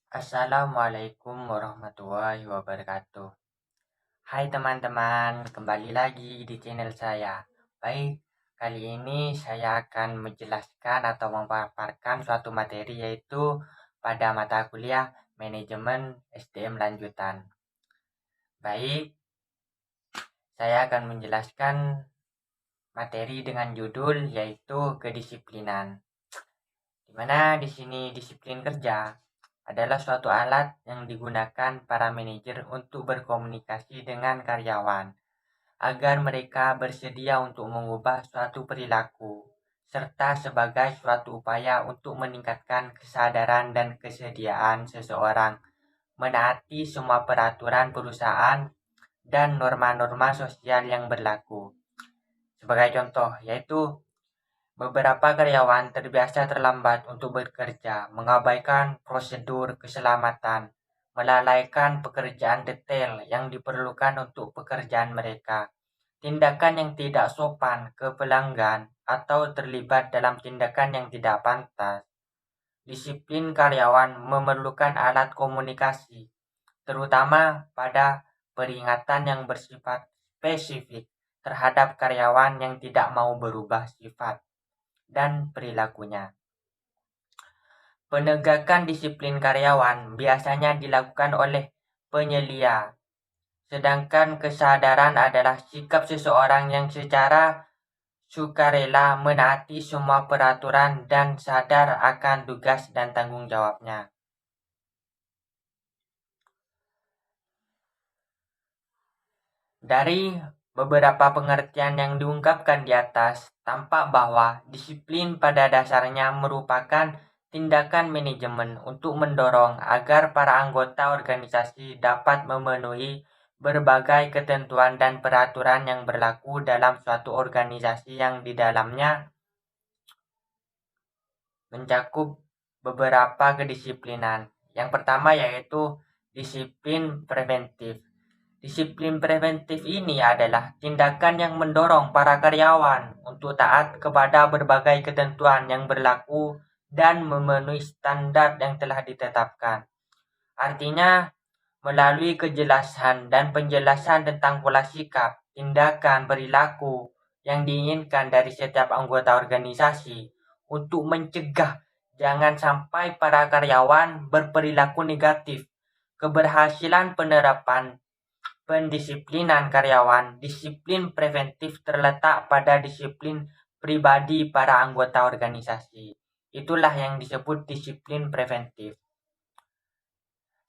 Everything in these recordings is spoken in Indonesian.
Assalamualaikum warahmatullahi wabarakatuh. Hai teman-teman, kembali lagi di channel saya. Baik, kali ini saya akan menjelaskan atau memaparkan suatu materi yaitu pada mata kuliah Manajemen SDM Lanjutan. Baik, saya akan menjelaskan materi dengan judul yaitu kedisiplinan. Dimana di sini disiplin kerja adalah suatu alat yang digunakan para manajer untuk berkomunikasi dengan karyawan agar mereka bersedia untuk mengubah suatu perilaku serta sebagai suatu upaya untuk meningkatkan kesadaran dan kesediaan seseorang menaati semua peraturan perusahaan dan norma-norma sosial yang berlaku. Sebagai contoh yaitu beberapa karyawan terbiasa terlambat untuk bekerja, mengabaikan prosedur keselamatan, melalaikan pekerjaan detail yang diperlukan untuk pekerjaan mereka, tindakan yang tidak sopan ke pelanggan, atau terlibat dalam tindakan yang tidak pantas. Disiplin karyawan memerlukan alat komunikasi, terutama pada peringatan yang bersifat spesifik terhadap karyawan yang tidak mau berubah sifat dan perilakunya. Penegakan disiplin karyawan biasanya dilakukan oleh penyelia, sedangkan kesadaran adalah sikap seseorang yang secara sukarela menaati semua peraturan dan sadar akan tugas dan tanggung jawabnya. Dari beberapa pengertian yang diungkapkan di atas, tampak bahwa disiplin pada dasarnya merupakan tindakan manajemen untuk mendorong agar para anggota organisasi dapat memenuhi berbagai ketentuan dan peraturan yang berlaku dalam suatu organisasi yang di dalamnya mencakup beberapa kedisiplinan. Yang pertama yaitu disiplin preventif. Disiplin preventif ini adalah tindakan yang mendorong para karyawan untuk taat kepada berbagai ketentuan yang berlaku dan memenuhi standar yang telah ditetapkan. Artinya, melalui kejelasan dan penjelasan tentang pola sikap, tindakan, perilaku yang diinginkan dari setiap anggota organisasi untuk mencegah jangan sampai para karyawan berperilaku negatif. Keberhasilan penerapan pendisiplinan karyawan, disiplin preventif terletak pada disiplin pribadi para anggota organisasi. Itulah yang disebut disiplin preventif.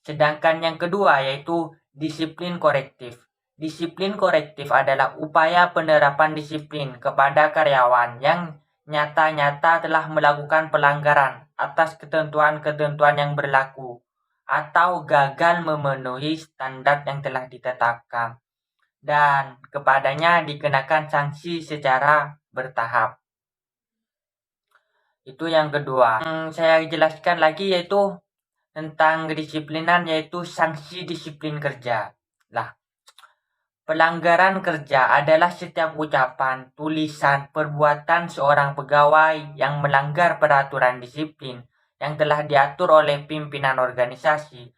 Sedangkan yang kedua yaitu disiplin korektif. Disiplin korektif adalah upaya penerapan disiplin kepada karyawan yang nyata-nyata telah melakukan pelanggaran atas ketentuan-ketentuan yang berlaku atau gagal memenuhi standar yang telah ditetapkan dan kepadanya dikenakan sanksi secara bertahap. Itu yang kedua. Saya jelaskan lagi yaitu tentang kedisiplinan yaitu sanksi disiplin kerja. Pelanggaran kerja adalah setiap ucapan, tulisan, perbuatan seorang pegawai yang melanggar peraturan disiplin yang telah diatur oleh pimpinan organisasi.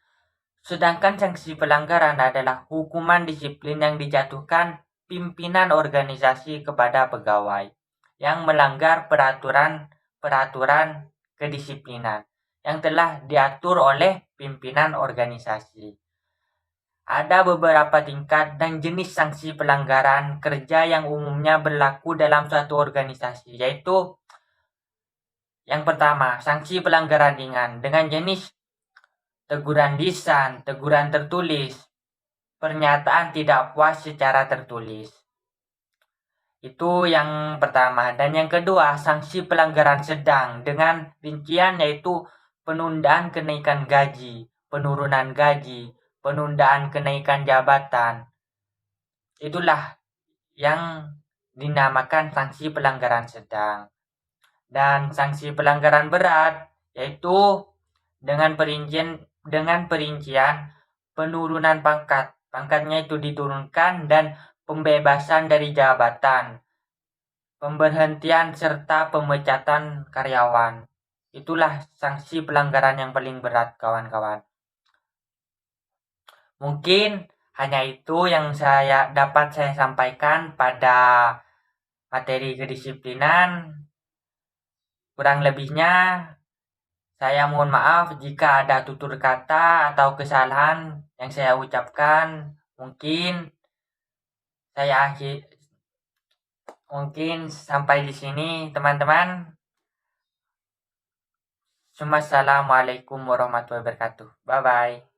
Sedangkan sanksi pelanggaran adalah hukuman disiplin yang dijatuhkan pimpinan organisasi kepada pegawai yang melanggar peraturan kedisiplinan yang telah diatur oleh pimpinan organisasi. Ada beberapa tingkat dan jenis sanksi pelanggaran kerja yang umumnya berlaku dalam suatu organisasi, yaitu yang pertama, sanksi pelanggaran ringan dengan jenis teguran lisan, teguran tertulis, pernyataan tidak puas secara tertulis. Itu yang pertama. Dan yang kedua, sanksi pelanggaran sedang dengan rincian yaitu penundaan kenaikan gaji, penurunan gaji, penundaan kenaikan jabatan. Itulah yang dinamakan sanksi pelanggaran sedang. Dan sanksi pelanggaran berat yaitu dengan perincian penurunan pangkatnya itu diturunkan dan pembebasan dari jabatan, pemberhentian serta pemecatan karyawan. Itulah sanksi pelanggaran yang paling berat kawan-kawan. Mungkin hanya itu yang dapat saya sampaikan pada materi kedisiplinan. Kurang lebihnya saya mohon maaf jika ada tutur kata atau kesalahan yang saya ucapkan. Mungkin saya akhir Mungkin sampai di sini teman-teman. Assalamualaikum warahmatullahi wabarakatuh. Bye bye.